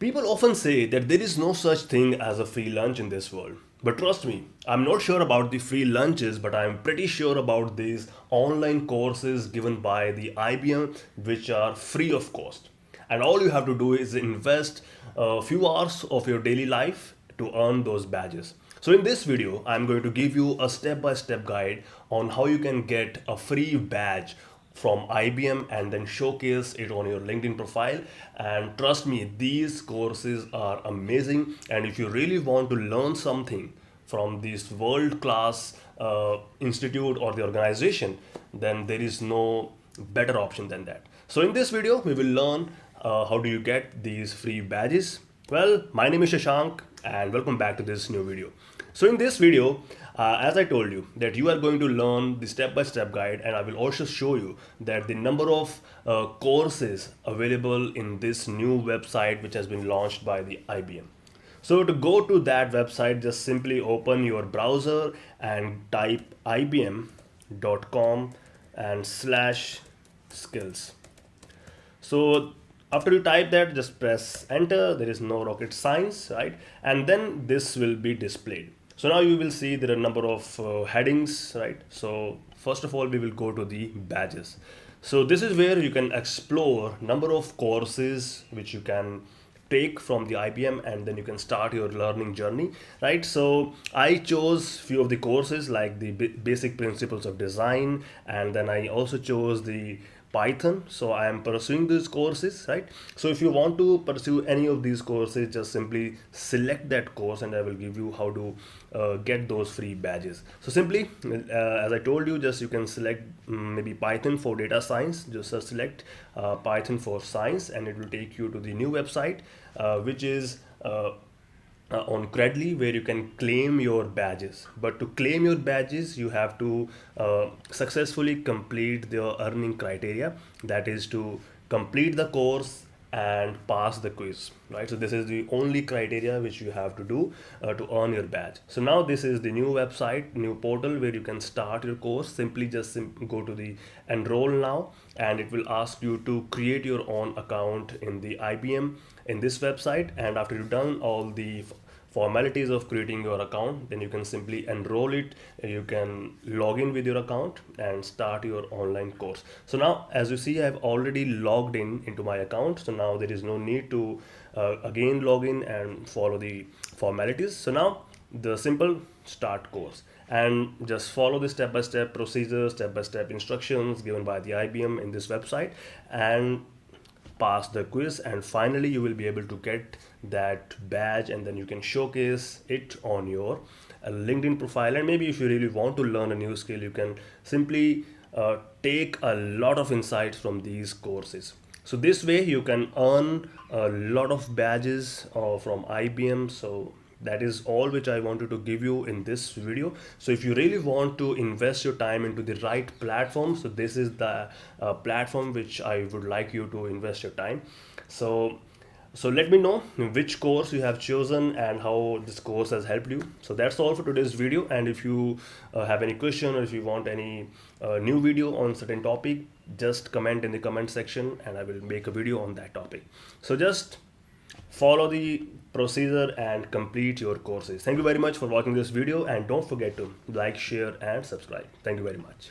People often say that there is no such thing as a free lunch in this world. But trust me, I'm not sure about the free lunches, but I'm pretty sure about these online courses given by the IBM which are free of cost. And all you have to do is invest a few hours of your daily life to earn those badges. So in this video, I'm going to give you a step-by-step guide on how you can get a free badge from IBM and then showcase it on your LinkedIn profile. And trust me, these courses are amazing. And if you really want to learn something from this world-class institute or the organization, then there is no better option than that. So in this video, we will learn how do you get these free badges. Well, my name is Shashank and welcome back to this new video. So in this video, as I told you that you are going to learn the step-by-step guide, and I will also show you that the number of courses available in this new website which has been launched by the IBM. So to go to that website, just simply open your browser and type ibm.com and /skills. So after you type that, just press enter. There is no rocket science, right? And then this will be displayed. So now you will see there are a number of headings, right? So first of all, we will go to the badges. So this is where you can explore number of courses which you can take from the IBM, and then you can start your learning journey, right? So I chose few of the courses like the basic principles of design, and then I also chose the Python. So I am pursuing these courses, right? So if you want to pursue any of these courses, just simply select that course and I will give you how to get those free badges. So simply, as I told you, just you can select maybe Python for data science. Just select Python for science, and it will take you to the new website, which is on Credly, where you can claim your badges. But to claim your badges, you have to successfully complete the earning criteria. That is to complete the course and pass the quiz, right? So this is the only criteria which you have to do to earn your badge. So now this is the new website, new portal where you can start your course. Simply just go to the enroll now, and it will ask you to create your own account in the IBM in this website. And after you've done all the formalities of creating your account, then you can simply enroll it. You can log in with your account and start your online course. So now, as you see, I've already logged in into my account. So now there is no need to again log in and follow the formalities. So now the simple start course, and just follow the step-by-step procedure, step-by-step instructions given by the IBM in this website, and pass the quiz, and finally you will be able to get that badge, and then you can showcase it on your LinkedIn profile. And maybe if you really want to learn a new skill, you can simply take a lot of insights from these courses. So this way you can earn a lot of badges from IBM. So that is all which I wanted to give you in this video. So if you really want to invest your time into the right platform, so this is the platform which I would like you to invest your time. So let me know which course you have chosen and how this course has helped you. So that's all for today's video. And if you have any question, or if you want any new video on certain topic, just comment in the comment section and I will make a video on that topic. So just follow the procedure and complete your courses. Thank you very much for watching this video, and don't forget to like, share and subscribe. Thank you very much.